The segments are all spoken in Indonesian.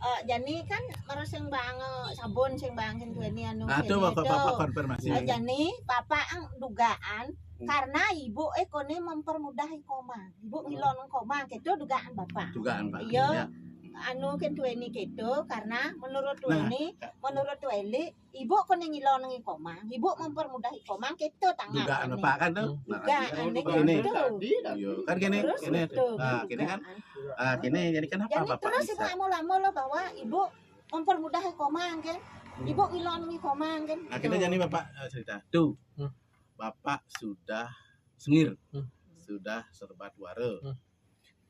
Jani kan harus sing bang sabun sing bang sing duweni anu. Itu bapak konfirmasi. Jani bapak ang dugaan karena ibu ekone mempermudah koma. Ibu ngilon koma gitu dugaan bapak. Dugaan Pak. Iya. Anu kan duweni gitu karena menurut duweni menurut duweni ibu kon ngilon nang koma. Ibu mempermudah koma gitu tangan. Dugaan Bapak kan tuh. Dugaan ini. Iya. Kan gini. Nah, gini kan. Gini jadi kenapa jadi Bapak terus bisa? ibu mula-mula bahwa ibu mempermudah koma kan. Ibu ngilon koma kan. Nah, kita jadi Bapak cerita. Tuh. Bapak sudah sengir. Sudah serbat wara.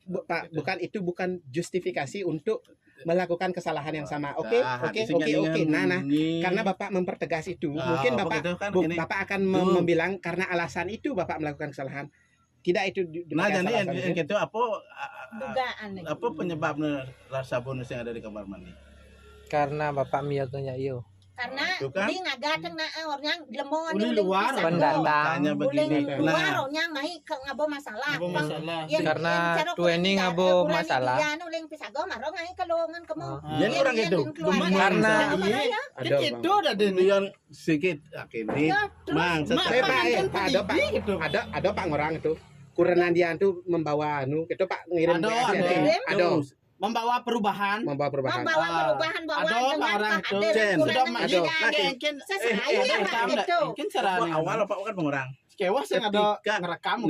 Pak, bukan justifikasi untuk melakukan kesalahan yang sama. Oke. Nah, karena Bapak mempertegas itu, mungkin Bapak akan membilang karena alasan itu Bapak melakukan kesalahan. Tidak itu. Nah, jadi yang itu dugaan. Apa penyebabnya rasa bonus yang ada di kamar mandi? Karena Bapak miyaknya iyo. Karena kan? Di ngagateng na orang lemon Uli luar pendatang begini. luar orang ngai ke ngabo masalah. Karena tueni ngabo masalah. Uling pisago maro ngai kelongan kemu. Yan orang itu. Karena itu ada yang sedikit ini mang ada Pak orang itu. Karena dia itu membawa itu Pak ngirim ada membawa perubahan membawa perubahan bahwa orang itu sudah mungkin cara awal Pak kan pengurang kewas yang ada ngerekam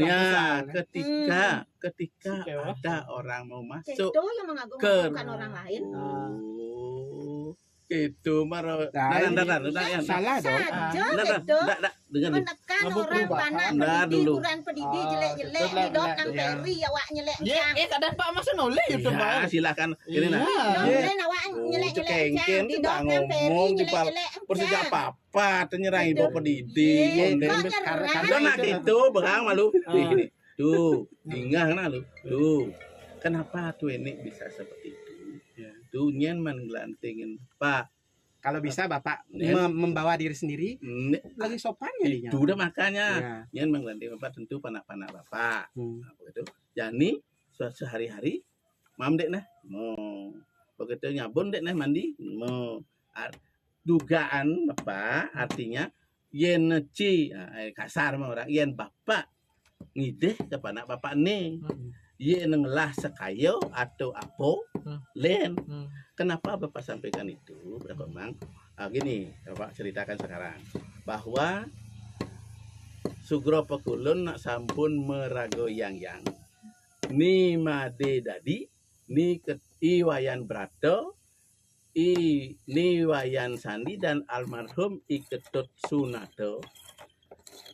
ketika ada orang mau masuk itu yang mengagumkan orang lain itu maro salah dong menekan orang panak liburan pendidik jelek-jelek didot nang peri awak nyelek ada Pak Mas nulis itu Pak silakan ini nah awak nyelek-nyelek didot nang peri nyelek-nyelek persija apa ternyerang ibu pendidik karena gitu bang malu ini tuh ingat nah lu tuh kenapa tuh ini bisa seperti itu tuh nyen menggelantingin Pak. Kalau bisa Bapak membawa diri sendiri lagi sopan jadinya. Itu udah makanya nyen menggelantingin Bapak tentu panak-panak Bapak. Begitu. Jadi sehari-hari mam dek nah mau begitu nyabun dek nah mandi mau dugaan Bapak artinya yen ci kasar mah orang yen Bapak ngideh kepada Bapak nih. Ye nenglah sekayo atau apo len. Kenapa Bapak sampaikan itu? Berapa Bang? Gini, Bapak ceritakan sekarang bahwa Sugro Pekulun nak sampun merago yang ni made dadi ni iwayan brato ni wayan sandi dan almarhum Iketut Sunato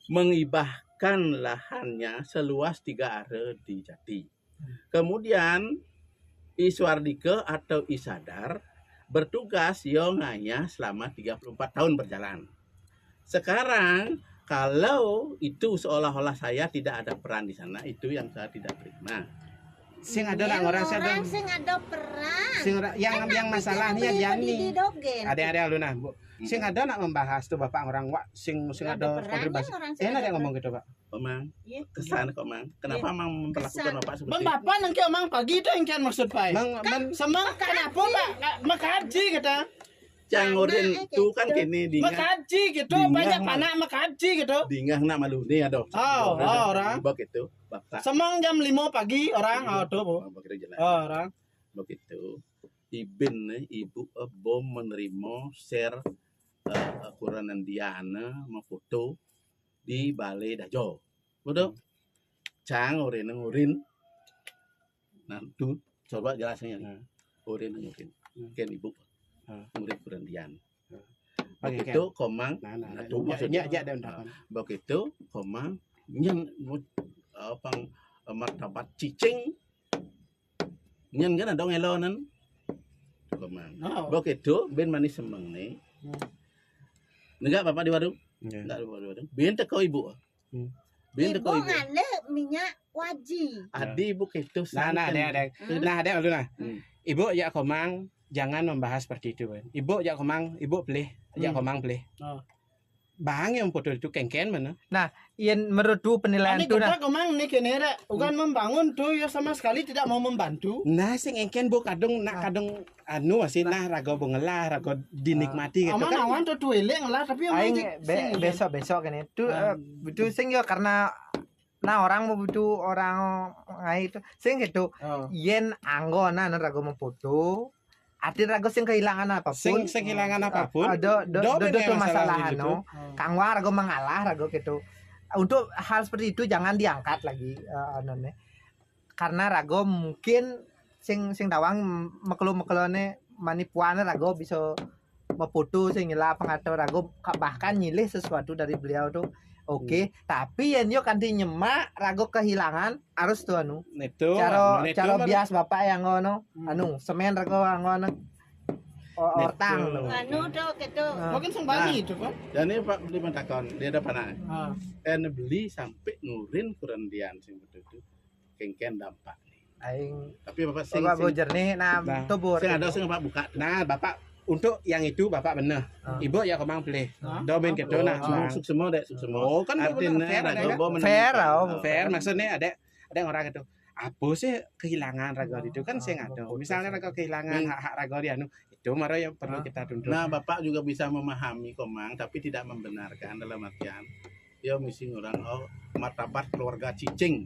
mengibahkan lahannya seluas 3 are di Jati. Kemudian Iswardike atau Isadar bertugas yonganya selama 34 tahun berjalan. Sekarang kalau itu seolah-olah saya tidak ada peran di sana, itu yang saya tidak terima. Sing ada orang sing ada peran. Yang masalahnya Jani. Ada Luna, Bu. Sing ada nak membahas tuh Bapak orang sing ada kontribusi. Ada ngomong gitu, Pak. Omang, kesan kok Mang. Kenapa Mang memperlakukan Bapak seperti itu? Bapak nangke Omang pagi itu yang maksud Pak. Semang kenapa Pak? Makaji kata. Canggurin tuh kan kini dingah. Makaji gitu, banyak panak makaji gitu. Dingah nak malu nih aduh. Orang. Begitu, Bapak. Semang jam 5 pagi orang tuh, Bu. Begitu jelas. Orang. Begitu. Ibu bom menerima share kuranan Diana mau foto di Balai Dajo. Betul? Canggurin ngurin. Nah, tuh coba jelasannya. Ngurin. Kan Ibu. Murid Kurandian. Begitu komang itu maksudnya begitu komang nyen pang martabat cicing nyen kan ada ngelonan komang begitu ben manis semeng nih enggak Bapak di warung enggak di warung ben teko Ibu ben teko Ibu ngane minyak wajib adi Ibu gitu ada Ibu ya komang jangan membahas seperti itu, Ibu jak komang, Ibu beli, jak komang beli. bang yang foto itu kengken mana? Yen menurut penilaian Ini tuh nah. kita kemang nih kene rek, bukan membangun tuh ya sama sekali tidak mau membantu. Nah, sing engken bu kadung anu asin nah rago bengelah, rago dinikmati gitu Aman kan. awan tuh elek lah tapi yang Aing sing besok kan itu butuh sing yo karena nah orang mau butuh orang itu sing gitu yen anggona nah rago memfoto arti rago sing kehilangan apapun Sing kehilangan apapun. ada tuh masalah gitu. anu kang war rago mengalah rago gitu untuk hal seperti itu jangan diangkat lagi anone karena rago mungkin sing tawang mekelo-mekelone manipuane rago bisa memfoto sing nyela pengatur rago bahkan nyilih sesuatu dari beliau tuh oke. Tapi yen yo kanthi nyemak rago kehilangan harus tuh anu Itu cara bias bapak yang ngono anu semen rago ngono ortang lho. Anu tuh gitu. mungkin sing bagi itu kan. Dan ini Pak beli mentakon, dia ada panah. Ah. Beli sampai ngurin kurandian sing betul itu kengken dampak. Aing Tapi Bapak sing bapak bojer nih nah tubur. sing ada sing Bapak buka. Nah, Bapak untuk yang itu Bapak bener. Ibu ya kemang pilih. Domain gitu nah. Suk semua dek, suk semua. Oh, kan artinya fair, rago kan? bo Fair, Fair maksudnya ada orang itu apa sih kehilangan rago itu kan sing ada. Misalnya rago kehilangan hak-hak rago dia anu itu mara yang perlu kita tuntut. Nah, Bapak juga bisa memahami komang tapi tidak membenarkan dalam artian dia misi orang martabat keluarga cicing.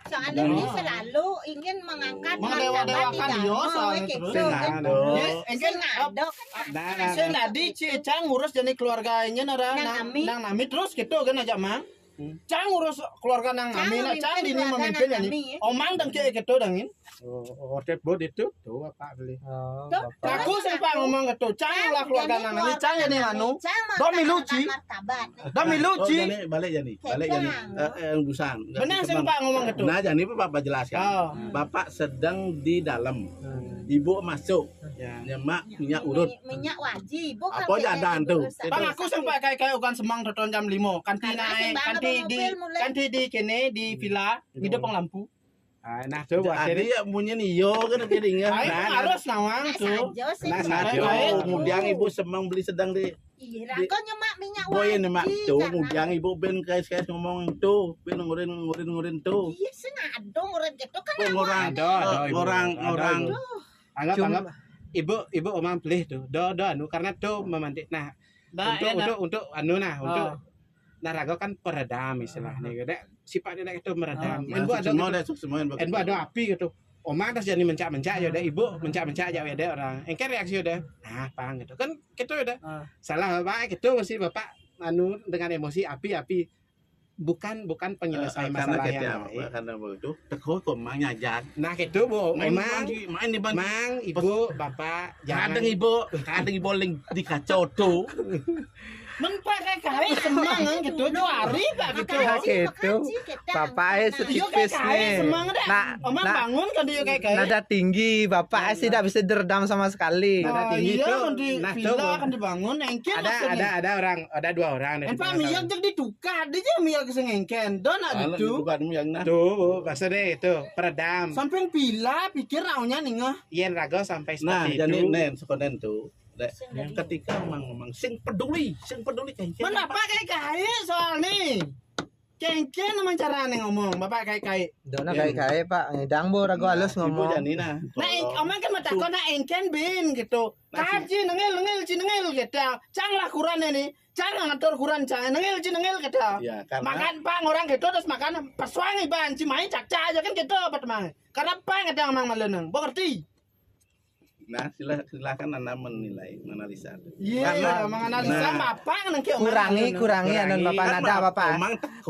Soalnya dia selalu ingin mengangkat Mendewa-dewakan dia soalnya gitu. terus. Sing Kan ada. Engken saya tadi Cang ngurus jadi keluarganya nara nang nami terus gitu kan aja mang. Cang ngurus keluarga nang nami, Cang dini memimpin yani. Omang dan kayak gitu dangin. Order board itu tuh Bapak beli. Aku sempat ngomong gitu, Cang lah keluarga nang nami, Cang jadi anu. Domi luci. Domi luci. Jadi balik jadi. Busan. Benar sempat ngomong gitu. Nah, jadi Bapak jelaskan. Bapak sedang di dalam. Ibu masuk. Nyemak minyak urut. Minyak wajib. Apa jadaan tuh? Bang aku sampai kayak ukan semang teton jam 5. Kanti naik, kanti di kene di villa, hidup lampu. Nah, coba Jadi ya punya niyo kan keringan. Ayo harus nawang tuh. Kemudian ibu semang beli sedang di Iya, kok nyemak minyak boy wajib. nyemak tuh. Kemudian ibu ben kais ngomong tuh, ben ngurin tuh. Iya, sengaja ngurin gitu kan. Orang. Anggap ibu omang pilih tuh. Do anu karena tuh memantik. Nah, untuk anu nah untuk narago kan peredam istilahnya gitu. Sifatnya itu meredam. Enbu ada api gitu. Omang terus jadi mencak-mencak ya udah ibu mencak-mencak aja ya orang. Engke reaksi udah. Nah, pang gitu. Kan gitu udah. Salah Bapak gitu mesti Bapak anu dengan emosi api bukan penyelesaian masalah yang lain. Karena begitu, teko kok mang nyajak. Nah, gitu Bu. Main di Mang, Ibu, Bapak, kadang ibu ling dikacau tuh. Menpakai kari semang gitu 2 hari Pak gitu. Gitu. Bapak setipis nih. Omang bangun kan dia kayak nada tinggi, bapak sih tidak bisa diredam sama sekali. Nada tinggi iya, tuh. kan di Nah, villa tuh. kan dibangun engken Ada 2 orang. Pak miyak jadi ditukar, dia je miyak sing engken. Don ada itu. Bukan yang nah. Tuh, maksudnya itu peredam. Samping villa pikir naunya ningah. Yen rago sampai Nah, seperti jadi itu. nen sekonen tuh. Ketika memang sing peduli kengken. Mana Bapak kayak soal nih. Kengken emang carane ngomong, Bapak kayak. Dona kayak Pak, ngedang bo rago halus Ibu ngomong. janina. Nah, omang kan matakon na engken bin gitu. Kaji nengel gitu. Cang lah kuran ini. Cang ngatur kuran cang nengel gitu. Ya, karena Makan Pak orang gitu terus makan pesuangi ban cimain cakca aja kan gitu apa teman. Karena Pak ngadang mang maleneng. Ngerti? nah silakan Anda menganalisa. Iya, menganalisa Bapak nang ki Kurangi anu Bapak nada Bapak.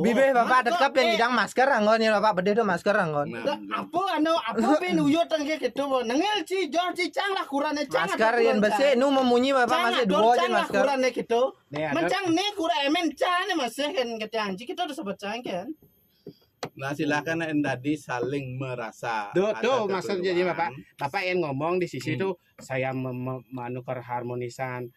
Bibe Bapak tetap yang hidang masker anggon ya Bapak bede tuh masker anggon. Apa ben uyut nang gitu. Nengel ci jor ci cang lah kurane cang. Masker yang besi nu memunyi Bapak masih dua aja masker. Kurane gitu. Mencang ne kura emen cang masih kan ketang. Kita udah sebut cang kan. Nah, silakan Endadi saling merasa. Tuh maksudnya jadi Bapak yang ngomong di sisi itu saya menukar harmonisan.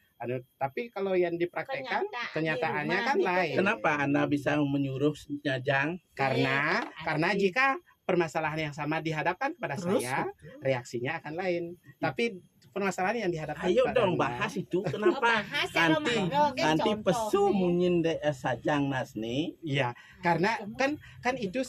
Tapi kalau yang dipraktekkan kenyataannya kan lain. Kenapa Anda bisa menyuruh nyajang? Karena jika permasalahan yang sama dihadapkan kepada saya, reaksinya akan lain. Tapi permasalahan yang dihadapi. Ayo dong bahas itu kenapa nanti pesu munyin sajang nas nih. Iya, karena kan itu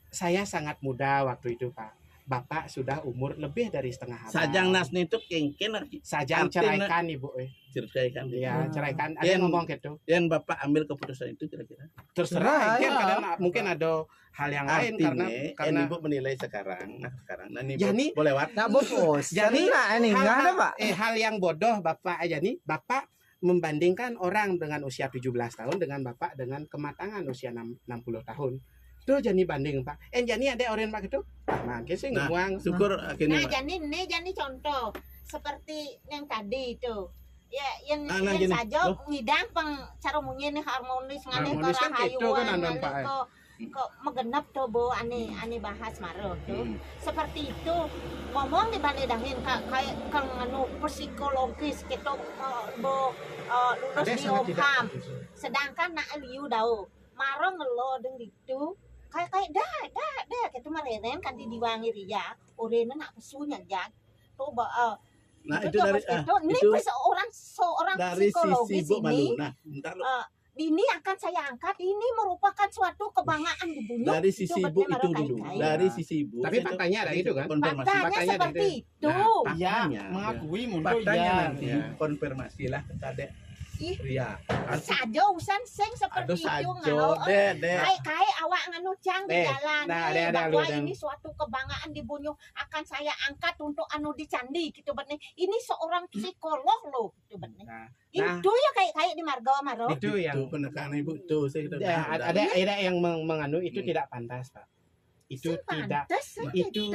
saya sangat muda waktu itu Pak. Bapak sudah umur lebih dari setengah abad. Sajang nas nih itu kengken sajang ceraikan Ibu. Ceraikan. Iya, ceraikan. Ada yang ngomong gitu. Dan Bapak ambil keputusan itu kira-kira. Terserah. Kan kadang mungkin ada hal yang lain karena Ibu menilai sekarang. Nah ini Jani boleh lewat. Nah, bos. Jadi ini enggak ada, Pak. Hal yang bodoh Bapak aja nih. Bapak membandingkan orang dengan usia 17 tahun dengan Bapak dengan kematangan usia 60 tahun. Tuh Jani banding Pak. Jani ada orang Pak itu. Nah, sih nguang. Syukur akhirnya. Nah, Jani contoh seperti yang tadi itu. Ya, yang saja ngidang cara munyin harmonis ngane ke rahayuan kok megenap tuh bo ane bahas maro tuh. Seperti itu ngomong di baledangin kayak kang anu psikologis gitu bo lulus di Opham. Sedangkan nak liu dau maro ngelo deng itu kayak dah gitu marenen kan diwangi ria orena nak pesunya jak tuh nah itu dari itu seorang dari psikologis sisi ini nah bentar ini akan saya angkat ini merupakan suatu kebanggaan di bumi dari sisi ibu itu dulu dari sisi ibu tapi faktanya ada itu kan faktanya seperti itu ya mengakui mundur ya konfirmasi lah kepada Ria. Saja usan sing seperti itu ngalo. Kayak awak nganu cang di jalan. Bahwa ini suatu kebanggaan di Bunyu akan saya angkat untuk anu di candi gitu betne. Ini seorang psikolog loh gitu betne. Itu ya kayak di Margo Maro. Itu yang penekanan Ibu tuh saya ada yang menganu itu tidak pantas, Pak. Itu tidak itu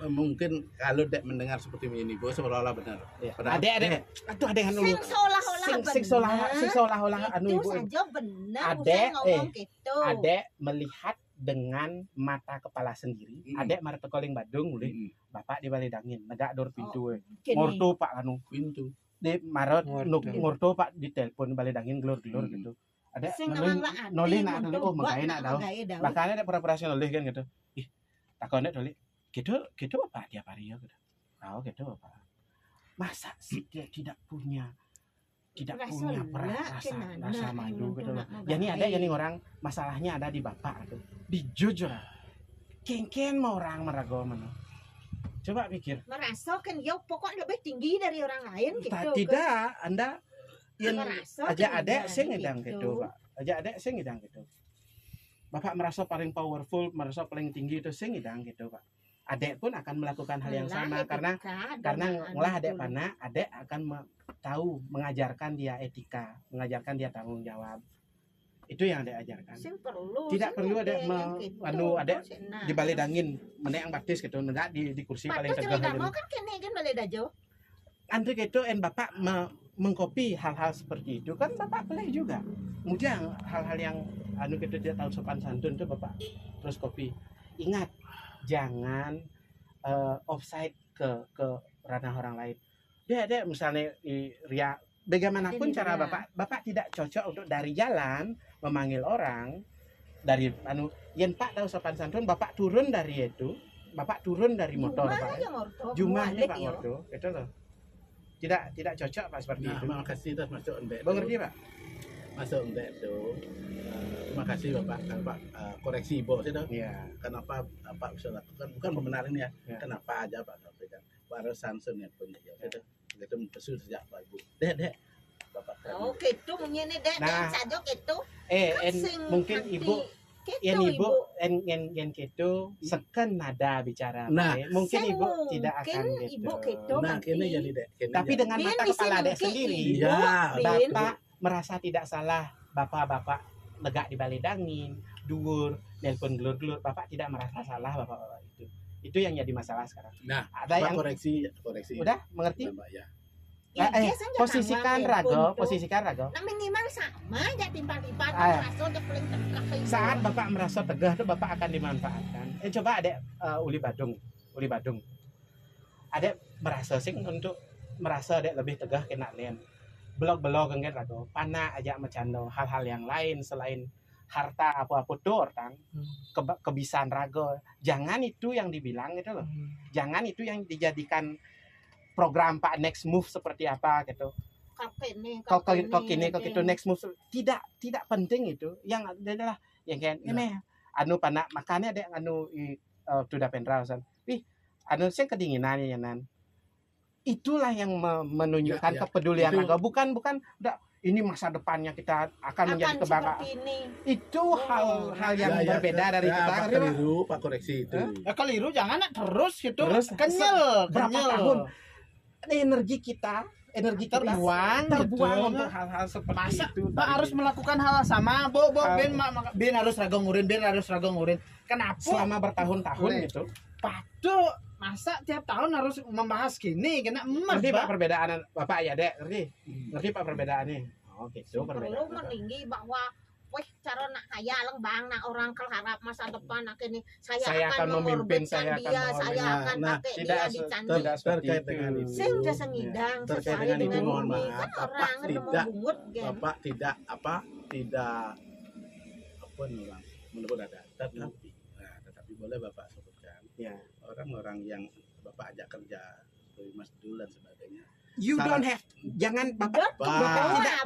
mungkin kalau dek mendengar seperti ini Bu seolah-olah benar. Ada yang sing seolah-olah anu Ibu saja benar ada melihat dengan mata kepala sendiri. Ada mari tekoling Badung mulai Bapak di Baledangin medak dor pintu ngorto Pak anu pintu di marot ngorto Pak di telepon Baledangin glor-glor gitu. Ada nolih nak dulu mengai nak tahu makanya ada pura-pura nolih kan gitu takutnya dulu gitu apa tiap hari ya gitu tahu gitu apa masa sih dia tidak punya rasa malu gitu loh jadi ada yang orang masalahnya ada di Bapak gitu dijujur kengken mau orang merago mana coba pikir merasa kan ya pokoknya lebih tinggi dari orang lain gitu tidak Anda yang aja ada saya ngedang gitu Pak aja ada saya ngedang gitu Bapak merasa paling powerful merasa paling tinggi itu saya ngedang gitu Pak adek pun akan melakukan hal yang sama karena ngolah adek panah adek akan tahu mengajarkan dia etika mengajarkan dia tanggung jawab itu yang adek ajarkan tidak perlu ada ada di Baledangin mana yang baptis gitu enggak di kursi paling tegak kan kene kan Baledajo Andre gitu Bapak mengkopi hal-hal seperti itu kan Bapak boleh juga kemudian hal-hal yang anu kita dia tahu sopan santun itu Bapak terus kopi ingat jangan offside ke ranah orang lain dia ada misalnya Ria bagaimanapun cara Bapak tidak cocok untuk dari jalan memanggil orang dari anu yen Pak tahu sopan santun Bapak turun dari itu Bapak turun dari motor Pak jumahnya Pak Mordo itu loh tidak cocok Pak seperti itu. Terima kasih terus masuk Mbak. Mengerti Pak? Masuk Mbak tuh. Terima kasih Bapak koreksi Ibu sih dong. Iya. Kenapa Bapak bisa lakukan bukan pembenaran ya. Kenapa aja Pak sampaikan. Waras Samson ya punya ya. Itu pesu sejak Pak Ibu. Dek. Bapak. Oke, itu ngene dek saja gitu. Mungkin Ibu yang Ibu yang gitu seken nada bicara mungkin Ibu tidak akan gitu jadi dek tapi dengan mata kepala dek sendiri Bapak merasa tidak salah Bapak lega di Baledangin dhuwur nelpon glur-glur Bapak tidak merasa salah Bapak itu yang jadi masalah sekarang ada yang koreksi udah mengerti ya. Posisikan rago. Nah minimal sama aja timpal-timpal saat Bapak merasa tegah itu Bapak akan dimanfaatkan. Coba ada uli Badung. Ada merasa sing untuk merasa ada lebih tegah kena lain. Belok-belok kan rago. Pana aja macando hal-hal yang lain selain harta apa-apa tuh orang kebiasaan rago. Jangan itu yang dibilang gitu loh. Jangan itu yang dijadikan program Pak next move seperti apa gitu. Kok itu next move tidak penting itu. Yang adalah yang kayak ini anu panak makanya ada anu sudah penrausan. Anu sing kedinginan ya nan. Itulah yang menunjukkan kepedulian raga. Bukan udah ini masa depannya kita akan menjadi kebanggaan. Itu hal yang berbeda dari kita. Keliru Pak koreksi itu. Keliru jangan terus gitu. Kenyal berapa tahun energi kita terbuang untuk hal-hal seperti itu. Pak harus melakukan hal sama. Ben harus raga ngurin. Kenapa? Selama bertahun-tahun gitu. Patuh masa tiap tahun harus membahas gini kena emas. Ngerti Pak perbedaan Bapak ya Dek? Ngerti Pak perbedaannya? Oh gitu perbedaan. Perlu meninggi bahwa cara nak kaya bang nak orang keharap masa depan ini saya akan memimpin saya akan pakai dia dicantik terkait dengan ini. Saya udah sengidang terkait dengan itu mohon maaf orang Bapak tidak apa nih Bang menurut ada tetapi boleh Bapak sebutkan ya orang-orang yang Bapak ajak kerja seperti Mas Dul dan sebagainya. You don't have, jangan Bapak tidak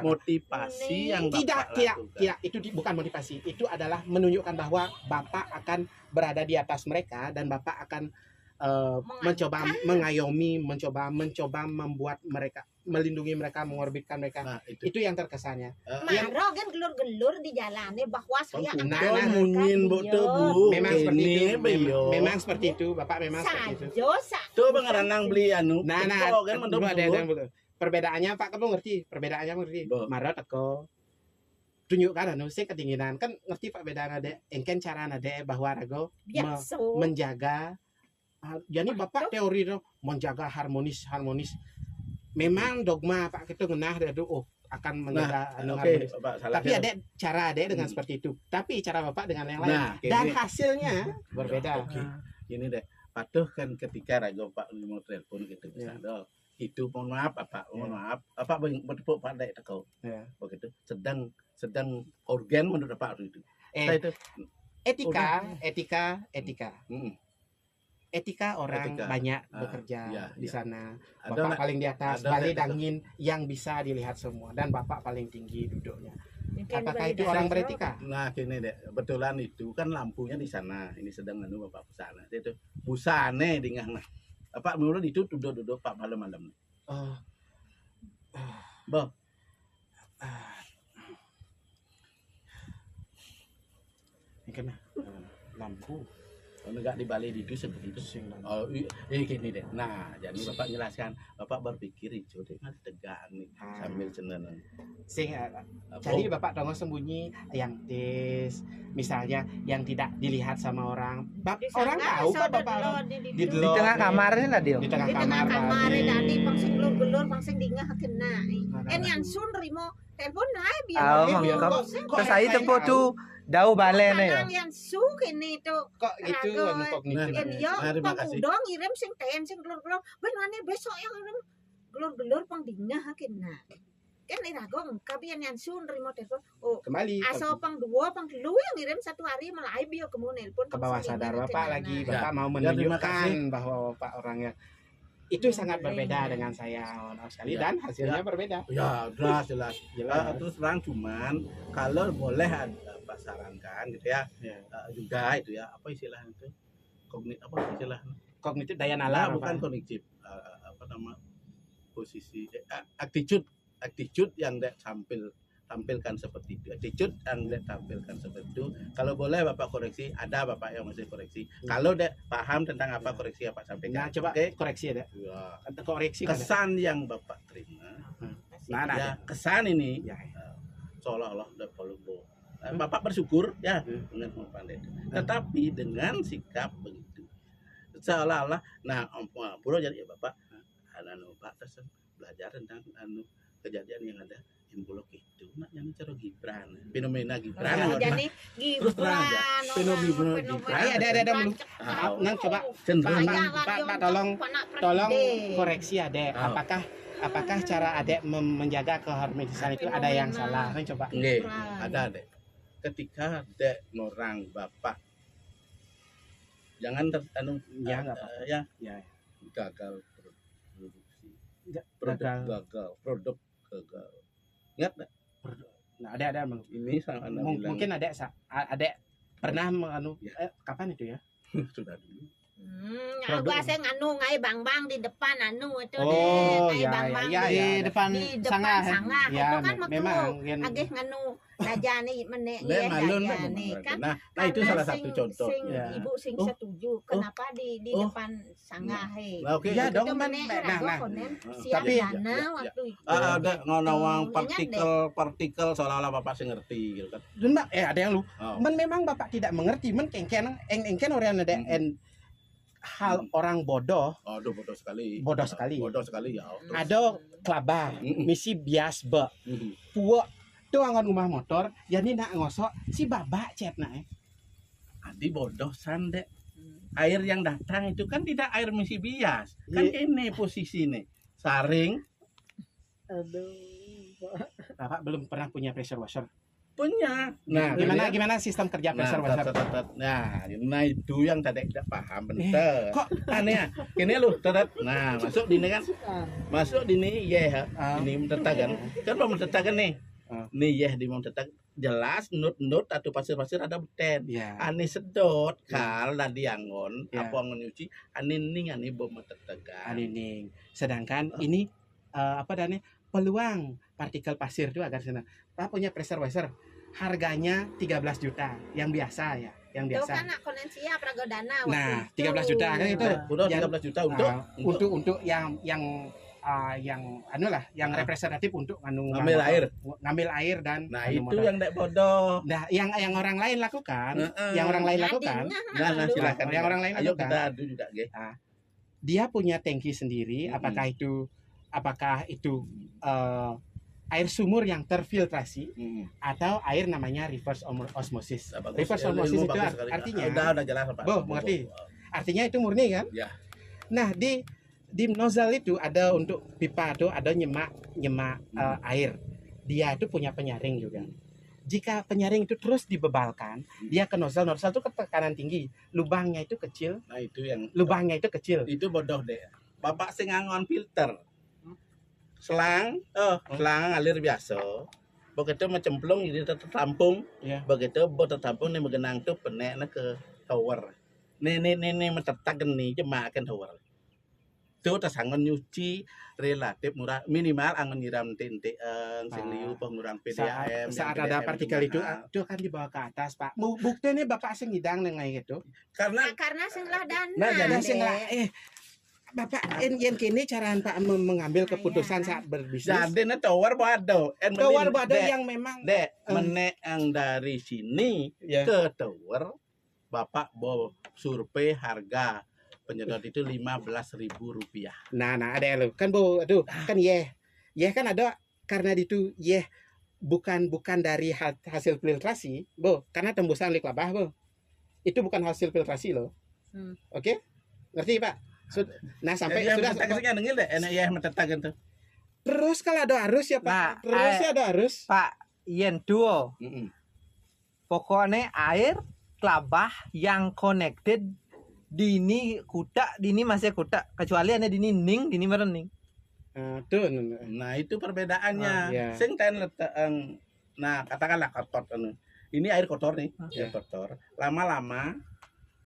motivasi yang tidak itu bukan motivasi, itu adalah menunjukkan bahwa Bapak akan berada di atas mereka dan Bapak akan mencoba mengayomi, mencoba membuat mereka, melindungi mereka, mengorbitkan mereka. Nah, itu yang terkesannya. Yang kan gelur-gelur di jalannya bahwa saya akan memang seperti itu. Memang seperti itu, Bapak memang seperti itu. Tuh pengeranang beli anu. Nah, ada perbedaannya Pak, kamu ngerti? Perbedaannya ngerti? Marah teko. Tunjukkan anu sih kedinginan kan ngerti Pak bedaan ada engken cara ada bahwa rago menjaga jadi Bapak teori itu menjaga harmonis. Memang dogma Pak itu ngenah dari akan menjaga harmonis. Tapi ada cara dengan seperti itu. Tapi cara Bapak dengan yang lain dan hasilnya berbeda. Gini deh, patuh kan ketika rago Pak mau telepon gitu bisa itu mohon maaf Bapak bertepuk Pak Dek teko. Begitu sedang organ menurut Pak itu. Etika orang banyak bekerja di sana. Bapak paling di atas, Bali Dangin yang bisa dilihat semua dan Bapak paling tinggi duduknya. Apakah itu orang beretika? Nah, gini deh, kebetulan itu kan lampunya di sana. Ini sedang anu Bapak busana. Itu busane di ngah. Bapak menurut itu duduk Pak malam-malam. Ini kena lampu. Enggak di Bali itu seperti itu. Gini deh. Nah, jadi Bapak jelaskan, Bapak berpikir itu deh tegak nih sambil cenderan. Jadi Bapak tolong sembunyi yang misalnya yang tidak dilihat sama orang. Orang tahu Pak Bapak di tengah kamarnya lah dia. Di tengah kamar tadi pangsing gelur-gelur pangsing dingah kena. Yang sun rimo telepon naik biar. Terus saya tempo tuh Dau balen ya. Yang su kene itu. Kok itu anu kognitif. Terima kasih. Dong ngirim sing ten sing gelur-gelur. Benane besok yang ngirim gelur-gelur pang dingah kena. Kan iragong kabian yang su nerima telepon. Kembali. Asal pang dua pang telu yang ngirim satu hari mulai bio kemun nelpon. Ke bawah sadar Bapak lagi. Bapak mau menunjukkan bahwa Bapak orangnya itu sangat berbeda dengan saya sekali dan hasilnya berbeda. Ya, jelas. Terus terang cuman kalau boleh ada sarankan gitu ya. Juga itu ya, apa istilahnya itu? Kognitif daya nalar bukan kognitif. Apa nama posisi attitude yang tampilkan seperti itu. Attitude yang tampilkan seperti itu. Kalau boleh Bapak koreksi, ada Bapak yang masih koreksi. Kalau paham tentang apa koreksi Bapak sampaikan. Nah, coba koreksi ada. Koreksi kesan yang Bapak terima. Kesan ini seolah-olah udah polumbo. Bapak bersyukur ya dengan pandai. Tetapi dengan sikap begitu. Seolah-olah pura jadi Bapak Pak terus belajar tentang kejadian yang ada yang bulog itu yang cara Gibran fenomena Gibran jadi Gibran ada nang coba Pak tolong koreksi ada apakah apakah cara adek menjaga keharmonisan itu ada yang salah? Kan coba. Nggih, ada dek. Ketika dek orang bapak jangan Ya, nggak apa-apa. ya Ya. gagal produksi, Gagal. produk gagal. Ingat nggak? Nah, ada Ini sama Anda bilang mungkin adek pernah kapan itu ya? sudah dulu. Aku asing ngai bang-bang di depan itu Oh, ngai ya, bang-bang ya, di ya. depan di depan sangah. sangah Ya, itu kan memang maklu agih nganu dajani menek Le malun kan nah itu salah satu contoh. Ya. ibu sing Oh. setuju kenapa di Oh. depan sangah Nah, oke. Ya, dong, Itu man. menek Nah, rago nah. konen Tapi- siap ya, dana ya, ya. waktu itu Ada ngonawang Ingat partikel seolah-olah bapak sih ngerti gitu kan. Dan Mbak, ada yang lu. Oh. Memang Bapak tidak mengerti, engken orang ada hal orang bodoh, Aduh bodoh sekali. Bodoh sekali. Bodoh sekali ya. ada kelabah, misi bias be, puak tuh angan rumah motor, jadi nak ngosok si babak cet nak. Adi bodoh sandek. Air yang datang itu kan tidak air misi bias. Kan ini posisi nih. Saring Bapak belum pernah punya pressure washer. punya. Nah, Gimana sistem kerja pressure washer? Nah itu yang tadi tidak paham bener. Kok aneh ya? Ini lu tetet. Nah, masuk di ini kan. Masuk di ini ya. Ini mentetakan. Kan mau mentetakan nih. Nih ya di mau mentetak jelas nut atau pasir-pasir ada beten. Ya. Ani sedot kal dan diangon Ya. apa menyuci ani ning ani bom mentetakan. Anining. Sedangkan ini apa dane peluang partikel pasir itu agar sana. Bapak punya pressure washer. Harganya 13 juta yang biasa ya, yang itu biasa. kan aku siap rago dana Nah, 13 juta kan itu. Udah Yang- 13 juta untuk Untuk yang anu lah, yang representatif untuk ngambil air. ngambil air dan Nah, anu itu modal. yang tidak bodoh. Nah, yang orang lain lakukan, Heeh. yang orang lain lakukan, Nah, silakan. Yang orang lain Ayo lakukan. kita adu juga, Ge. dia punya tangki sendiri. Apakah itu air sumur yang terfiltrasi atau air namanya reverse osmosis. Reverse osmosis itu artinya, udah jelas Pak. Bo, mengerti? Artinya itu murni kan? Ya. Nah, di nozzle itu ada untuk pipa itu ada nyemak air. Dia itu punya penyaring juga. Jika penyaring itu terus dibebalkan, dia ke nozzle itu ke tekanan tinggi, lubangnya itu kecil, Nah, itu yang Itu bodoh deh. Bapak sing ngangon filter. Selang ngalir biasa. Begitu mencemplung jadi tertampung. Ya. Begitu tertampung nih megenang tuh peneknya ke tower. Nih mentetak nih cuma akan tower. Itu tersangon nyuci relatif murah, minimal angon nyiram tintean sing liu pengurangan PDAM. saat ada partikel itu kan dibawa ke atas, Pak. Buktinya Bapak sing ngidang dengan itu. Karena singlah dana Nah, jadi Dek. sing Bapak yang kini cara Pak mengambil keputusan saat berbisnis. jadi tower bodo. Tower bodo yang memang menek yang dari sini ya. ke tower, Bapak bawa survei harga penyedot itu Rp15.000. Nah, ada lu. Kan Bu, aduh, kan kan ada karena itu bukan dari hasil filtrasi, Bu, karena tembusan lik labah, Bu. Itu bukan hasil filtrasi loh. Oke? Ngerti, Pak? Nah, sampai sudah Kasihnya dengil deh, enak ya mentetak itu. terus kalau ada arus ya, Pak. Nah, Terus ya ada arus. Pak yen duo pokoknya air kelabah yang connected dini kuda dini masih kuda kecuali ada dini ning dini merening. Tuh. Nah, itu perbedaannya. Iya. Sing ten letak nah, katakanlah kotor ini air kotor nih, air kotor. Lama-lama